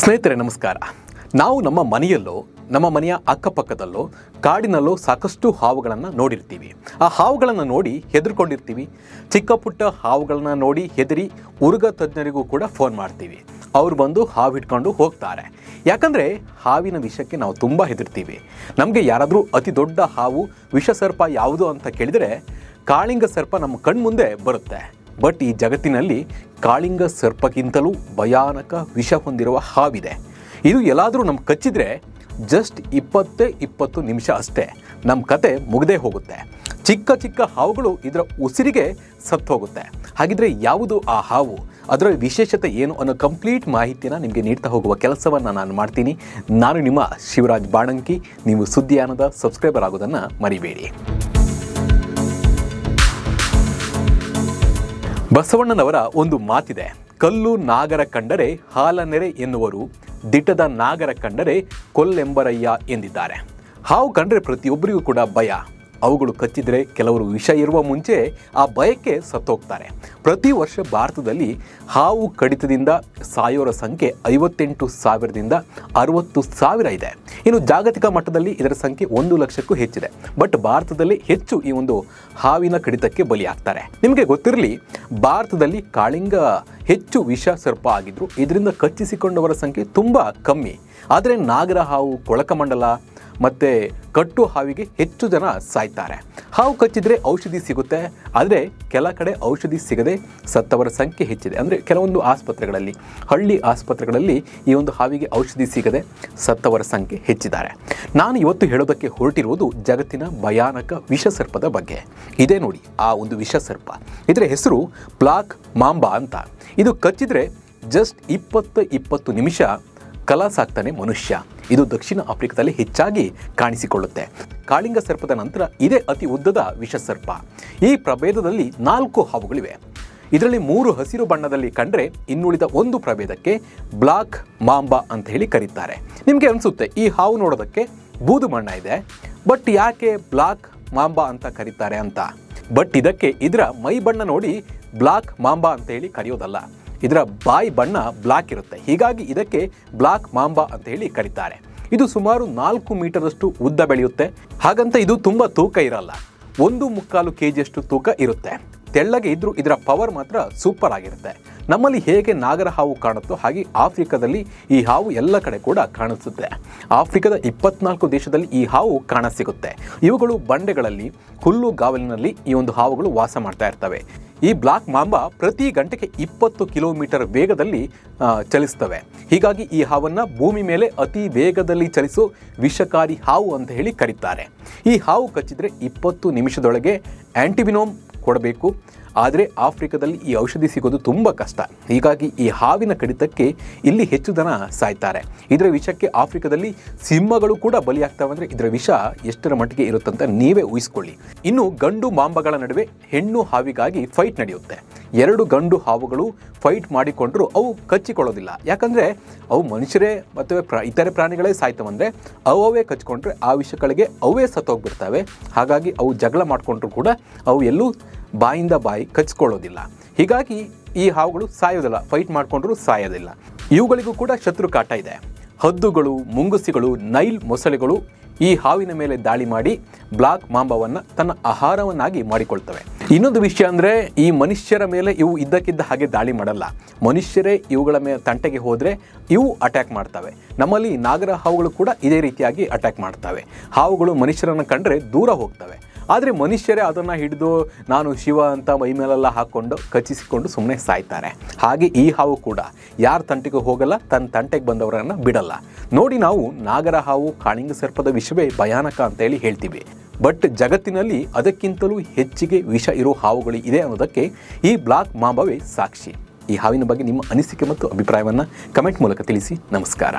ಸ್ನೇಹಿತರೆ ನಮಸ್ಕಾರ. ನಾವು ನಮ್ಮ ಮನೆಯಲ್ಲೋ ನಮ್ಮ ಮನೆಯ ಅಕ್ಕಪಕ್ಕದಲ್ಲೋ ಕಾಡಿನಲ್ಲೋ ಸಾಕಷ್ಟು ಹಾವುಗಳನ್ನು ನೋಡಿರ್ತೀವಿ. ಆ ಹಾವುಗಳನ್ನು ನೋಡಿ ಹೆದರ್ಕೊಂಡಿರ್ತೀವಿ. ಚಿಕ್ಕ ಪುಟ್ಟ ಹಾವುಗಳನ್ನು ನೋಡಿ ಹೆದರಿ ಉರುಗ ತಜ್ಞರಿಗೂ ಕೂಡ ಫೋನ್ ಮಾಡ್ತೀವಿ. ಅವ್ರು ಬಂದು ಹಾವು ಹಿಡ್ಕೊಂಡು ಹೋಗ್ತಾರೆ. ಯಾಕಂದರೆ ಹಾವಿನ ವಿಷಕ್ಕೆ ನಾವು ತುಂಬ ಹೆದರ್ತೀವಿ. ನಮಗೆ ಯಾರಾದರೂ ಅತಿ ದೊಡ್ಡ ಹಾವು ವಿಷಸರ್ಪ ಯಾವುದು ಅಂತ ಕೇಳಿದರೆ ಕಾಳಿಂಗ ಸರ್ಪ ನಮ್ಮ ಕಣ್ಮುಂದೆ ಬರುತ್ತೆ. ಬಟ್ ಈ ಜಗತ್ತಿನಲ್ಲಿ ಕಾಳಿಂಗ ಸರ್ಪಕ್ಕಿಂತಲೂ ಭಯಾನಕ ವಿಷ ಹೊಂದಿರುವ ಹಾವಿದೆ. ಇದು ಎಲ್ಲಾದರೂ ನಮ್ಮ ಕಚ್ಚಿದ್ರೆ ಜಸ್ಟ್ 20 ನಿಮಿಷ ಅಷ್ಟೇ ನಮ್ಮ ಕತೆ ಮುಗ್ದೇ ಹೋಗುತ್ತೆ. ಚಿಕ್ಕ ಚಿಕ್ಕ ಹಾವುಗಳು ಇದರ ಉಸಿರಿಗೆ ಸತ್ತು ಹೋಗುತ್ತೆ. ಹಾಗಿದ್ರೆ ಯಾವುದು ಆ ಹಾವು, ಅದರ ವಿಶೇಷತೆ ಏನು ಅನ್ನೋ ಕಂಪ್ಲೀಟ್ ಮಾಹಿತಿಯನ್ನು ನಿಮಗೆ ನೀಡ್ತಾ ಹೋಗುವ ಕೆಲಸವನ್ನು ನಾನು ಮಾಡ್ತೀನಿ. ನಾನು ನಿಮ್ಮ ಶಿವರಾಜ್ ಬಾಣಂಕಿ. ನೀವು ಸುದ್ದಿಯಾನದ ಸಬ್ಸ್ಕ್ರೈಬರ್ ಆಗೋದನ್ನು ಮರಿಬೇಡಿ. ಬಸವಣ್ಣನವರ ಒಂದು ಮಾತಿದೆ, ಕಲ್ಲು ನಾಗರ ಕಂಡರೆ ಹಾಲನೆರೆ ಎನ್ನುವರು, ದಿಟ್ಟದ ನಾಗರ ಕಂಡರೆ ಕೊಲ್ಲೆಂಬರಯ್ಯ ಎಂದಿದ್ದಾರೆ. ಹಾವು ಕಂಡರೆ ಪ್ರತಿಯೊಬ್ಬರಿಗೂ ಕೂಡ ಭಯ. ಅವುಗಳು ಕಚ್ಚಿದರೆ ಕೆಲವರು ವಿಷ ಇರುವ ಮುಂಚೆ ಆ ಭಯಕ್ಕೆ ಸತ್ತೋಗ್ತಾರೆ. ಪ್ರತಿ ವರ್ಷ ಭಾರತದಲ್ಲಿ ಹಾವು ಕಡಿತದಿಂದ ಸಾಯೋರ ಸಂಖ್ಯೆ 58,000ದಿಂದ 60,000 ಇದೆ. ಇನ್ನು ಜಾಗತಿಕ ಮಟ್ಟದಲ್ಲಿ ಇದರ ಸಂಖ್ಯೆ 1 ಲಕ್ಷಕ್ಕೂ ಹೆಚ್ಚಿದೆ. ಬಟ್ ಭಾರತದಲ್ಲಿ ಹೆಚ್ಚು ಈ ಒಂದು ಹಾವಿನ ಕಡಿತಕ್ಕೆ ಬಲಿಯಾಗ್ತಾರೆ. ನಿಮಗೆ ಗೊತ್ತಿರಲಿ, ಭಾರತದಲ್ಲಿ ಕಾಳಿಂಗ ಹೆಚ್ಚು ವಿಷ ಸರ್ಪ ಆಗಿದ್ರು ಇದರಿಂದ ಕಚ್ಚಿಸಿಕೊಂಡವರ ಸಂಖ್ಯೆ ತುಂಬ ಕಮ್ಮಿ. ಆದರೆ ನಾಗರ ಹಾವು, ಕೊಳಕಮಂಡಲ ಮತ್ತು ಕಟ್ಟು ಹಾವಿಗೆ ಹೆಚ್ಚು ಜನ ಸಾಯ್ತಾರೆ. ಹಾವು ಕಚ್ಚಿದರೆ ಔಷಧಿ ಸಿಗುತ್ತೆ, ಆದರೆ ಕೆಲ ಕಡೆ ಔಷಧಿ ಸಿಗದೆ ಸತ್ತವರ ಸಂಖ್ಯೆ ಹೆಚ್ಚಿದೆ. ಅಂದರೆ ಕೆಲವೊಂದು ಆಸ್ಪತ್ರೆಗಳಲ್ಲಿ, ಹಳ್ಳಿ ಆಸ್ಪತ್ರೆಗಳಲ್ಲಿ ಈ ಒಂದು ಹಾವಿಗೆ ಔಷಧಿ ಸಿಗದೆ ಸತ್ತವರ ಸಂಖ್ಯೆ ಹೆಚ್ಚಿದ್ದಾರೆ. ನಾನು ಇವತ್ತು ಹೇಳೋದಕ್ಕೆ ಹೊರಟಿರುವುದು ಜಗತ್ತಿನ ಭಯಾನಕ ವಿಷಸರ್ಪದ ಬಗ್ಗೆ. ಇದೇ ನೋಡಿ ಆ ಒಂದು ವಿಷಸರ್ಪ. ಇದರ ಹೆಸರು ಬ್ಲಾಕ್ ಮಾಂಬಾ ಅಂತ. ಇದು ಕಚ್ಚಿದರೆ ಜಸ್ಟ್ 20 ನಿಮಿಷ ಕಲಾಸಾಗ್ತಾನೆ ಮನುಷ್ಯ. ಇದು ದಕ್ಷಿಣ ಆಫ್ರಿಕಾದಲ್ಲಿ ಹೆಚ್ಚಾಗಿ ಕಾಣಿಸಿಕೊಳ್ಳುತ್ತೆ. ಕಾಳಿಂಗ ಸರ್ಪದ ನಂತರ ಇದೇ ಅತಿ ಉದ್ದದ ವಿಷಸರ್ಪ. ಈ ಪ್ರಭೇದದಲ್ಲಿ 4 ಹಾವುಗಳಿವೆ. ಇದರಲ್ಲಿ 3 ಹಸಿರು ಬಣ್ಣದಲ್ಲಿ ಕಂಡ್ರೆ ಇನ್ನುಳಿದ ಒಂದು ಪ್ರಭೇದಕ್ಕೆ ಬ್ಲಾಕ್ ಮಾಂಬಾ ಅಂತ ಹೇಳಿ ಕರೀತಾರೆ. ನಿಮಗೆ ಅನಿಸುತ್ತೆ ಈ ಹಾವು ನೋಡೋದಕ್ಕೆ ಬೂದು ಬಣ್ಣ ಇದೆ, ಬಟ್ ಯಾಕೆ ಬ್ಲಾಕ್ ಮಾಂಬಾ ಅಂತ ಕರೀತಾರೆ ಅಂತ. ಬಟ್ ಇದಕ್ಕೆ ಇದರ ಮೈ ಬಣ್ಣ ನೋಡಿ ಬ್ಲಾಕ್ ಮಾಂಬಾ ಅಂತ ಹೇಳಿ ಕರೆಯೋದಲ್ಲ. ಇದರ ಬಾಯಿ ಬಣ್ಣ ಬ್ಲಾಕ್ ಇರುತ್ತೆ. ಹೀಗಾಗಿ ಇದಕ್ಕೆ ಬ್ಲಾಕ್ ಮಾಂಬಾ ಅಂತ ಹೇಳಿ ಕರೀತಾರೆ. ಇದು ಸುಮಾರು 4 ಮೀಟರಷ್ಟು ಉದ್ದ ಬೆಳೆಯುತ್ತೆ. ಹಾಗಂತ ಇದು ತುಂಬ ತೂಕ ಇರಲ್ಲ. 1.25 kg ತೂಕ ಇರುತ್ತೆ. ತೆಳ್ಳಗೆ ಇದ್ರೂ ಇದರ ಪವರ್ ಮಾತ್ರ ಸೂಪರ್ ಆಗಿರುತ್ತೆ. ನಮ್ಮಲ್ಲಿ ಹೇಗೆ ನಾಗರ ಹಾವು ಕಾಣುತ್ತೋ ಹಾಗೆ ಆಫ್ರಿಕಾದಲ್ಲಿ ಈ ಹಾವು ಎಲ್ಲ ಕಡೆ ಕೂಡ ಕಾಣಿಸುತ್ತೆ. ಆಫ್ರಿಕಾದ 24 ದೇಶದಲ್ಲಿ ಈ ಹಾವು ಕಾಣಸಿಗುತ್ತೆ. ಇವುಗಳು ಬಂಡೆಗಳಲ್ಲಿ, ಹುಲ್ಲು ಗಾವಲಿನಲ್ಲಿ ಈ ಒಂದು ಹಾವುಗಳು ವಾಸ ಮಾಡ್ತಾ ಇರ್ತವೆ. ಈ ಬ್ಲಾಕ್ ಮಾಂಬಾ ಪ್ರತಿ ಗಂಟೆಗೆ 20 ಕಿಲೋಮೀಟರ್ ವೇಗದಲ್ಲಿ ಚಲಿಸ್ತವೆ. ಹೀಗಾಗಿ ಈ ಹಾವನ್ನು ಭೂಮಿ ಮೇಲೆ ಅತಿ ವೇಗದಲ್ಲಿ ಚಲಿಸೋ ವಿಷಕಾರಿ ಹಾವು ಅಂತ ಹೇಳಿ ಕರೀತಾರೆ. ಈ ಹಾವು ಕಚ್ಚಿದರೆ 20 ನಿಮಿಷದೊಳಗೆ ಆಂಟಿವಿನೋಮ್ ಕೊಡಬೇಕು. ಆದರೆ ಆಫ್ರಿಕಾದಲ್ಲಿ ಈ ಔಷಧಿ ಸಿಗೋದು ತುಂಬ ಕಷ್ಟ. ಹೀಗಾಗಿ ಈ ಹಾವಿನ ಕಡಿತಕ್ಕೆ ಇಲ್ಲಿ ಹೆಚ್ಚು ಜನ ಸಾಯ್ತಾರೆ. ಇದರ ವಿಷಕ್ಕೆ ಆಫ್ರಿಕಾದಲ್ಲಿ ಸಿಂಹಗಳು ಕೂಡ ಬಲಿಯಾಗ್ತವೆ. ಅಂದರೆ ಇದರ ವಿಷ ಎಷ್ಟರ ಮಟ್ಟಿಗೆ ಇರುತ್ತಂತ ನೀವೇ ಊಹಿಸ್ಕೊಳ್ಳಿ. ಇನ್ನು ಗಂಡು ಮಾಂಬಗಳ ನಡುವೆ ಹೆಣ್ಣು ಹಾವಿಗಾಗಿ ಫೈಟ್ ನಡೆಯುತ್ತೆ. 2 ಗಂಡು ಹಾವುಗಳು ಫೈಟ್ ಮಾಡಿಕೊಂಡ್ರೂ ಅವು ಕಚ್ಚಿಕೊಳ್ಳೋದಿಲ್ಲ. ಯಾಕಂದರೆ ಅವು ಮನುಷ್ಯರೇ ಮತ್ತು ಇತರೆ ಪ್ರಾಣಿಗಳೇ ಸಾಯ್ತವಂದರೆ ಅವೇ ಕಚ್ಕೊಂಡ್ರೆ ಆ ವಿಷಗಳಿಗೆ ಅವೇ ಸತ್ತೋಗ್ಬಿಡ್ತವೆ. ಹಾಗಾಗಿ ಅವು ಜಗಳ ಮಾಡಿಕೊಂಡ್ರು ಕೂಡ ಅವು ಎಲ್ಲೂ ಬಾಯಿಂದ ಬಾಯಿ ಕಚ್ಕೊಳ್ಳೋದಿಲ್ಲ. ಹೀಗಾಗಿ ಈ ಹಾವುಗಳು ಸಾಯೋದಿಲ್ಲ, ಫೈಟ್ ಮಾಡಿಕೊಂಡ್ರೂ ಸಾಯೋದಿಲ್ಲ. ಇವುಗಳಿಗೂ ಕೂಡ ಶತ್ರು ಕಾಟ ಇದೆ. ಹದ್ದುಗಳು, ಮುಂಗುಸಿಗಳು, ನೈಲ್ ಮೊಸಳೆಗಳು ಈ ಹಾವಿನ ಮೇಲೆ ದಾಳಿ ಮಾಡಿ ಬ್ಲಾಕ್ ಮಾಂಬಾವನ್ನು ತನ್ನ ಆಹಾರವನ್ನಾಗಿ ಮಾಡಿಕೊಳ್ತವೆ. ಇನ್ನೊಂದು ವಿಷಯ ಅಂದರೆ ಈ ಮನುಷ್ಯರ ಮೇಲೆ ಇವು ಇದ್ದಕ್ಕಿದ್ದ ಹಾಗೆ ದಾಳಿ ಮಾಡಲ್ಲ. ಮನುಷ್ಯರೇ ಇವುಗಳ ಮೇಲೆ ತಂಟೆಗೆ ಹೋದರೆ ಇವು ಅಟ್ಯಾಕ್ ಮಾಡ್ತವೆ. ನಮ್ಮಲ್ಲಿ ನಾಗರ ಹಾವುಗಳು ಕೂಡ ಇದೇ ರೀತಿಯಾಗಿ ಅಟ್ಯಾಕ್ ಮಾಡ್ತವೆ. ಹಾವುಗಳು ಮನುಷ್ಯರನ್ನು ಕಂಡ್ರೆ ದೂರ ಹೋಗ್ತವೆ. ಆದರೆ ಮನುಷ್ಯರೇ ಅದನ್ನು ಹಿಡಿದು ನಾನು ಶಿವ ಅಂತ ಮೈಮೇಲೆಲ್ಲ ಹಾಕ್ಕೊಂಡು ಕಚ್ಚಿಸಿಕೊಂಡು ಸುಮ್ಮನೆ ಸಾಯ್ತಾರೆ. ಹಾಗೆ ಈ ಹಾವು ಕೂಡ ಯಾರ ತಂಟೆಗೂ ಹೋಗಲ್ಲ, ತನ್ನ ತಂಟೆಗೆ ಬಂದವರನ್ನು ಬಿಡಲ್ಲ. ನೋಡಿ, ನಾವು ನಾಗರ ಹಾವು, ಕಾಳಿಂಗ ಸರ್ಪದ ವಿಷವೇ ಭಯಾನಕ ಅಂತೇಳಿ ಹೇಳ್ತೀವಿ. ಬಟ್ ಜಗತ್ತಿನಲ್ಲಿ ಅದಕ್ಕಿಂತಲೂ ಹೆಚ್ಚಿಗೆ ವಿಷ ಇರೋ ಹಾವುಗಳು ಇದೆ ಅನ್ನೋದಕ್ಕೆ ಈ ಬ್ಲಾಕ್ ಮಾಂಬಾವೇ ಸಾಕ್ಷಿ. ಈ ಹಾವಿನ ಬಗ್ಗೆ ನಿಮ್ಮ ಅನಿಸಿಕೆ ಮತ್ತು ಅಭಿಪ್ರಾಯವನ್ನು ಕಮೆಂಟ್ ಮೂಲಕ ತಿಳಿಸಿ. ನಮಸ್ಕಾರ.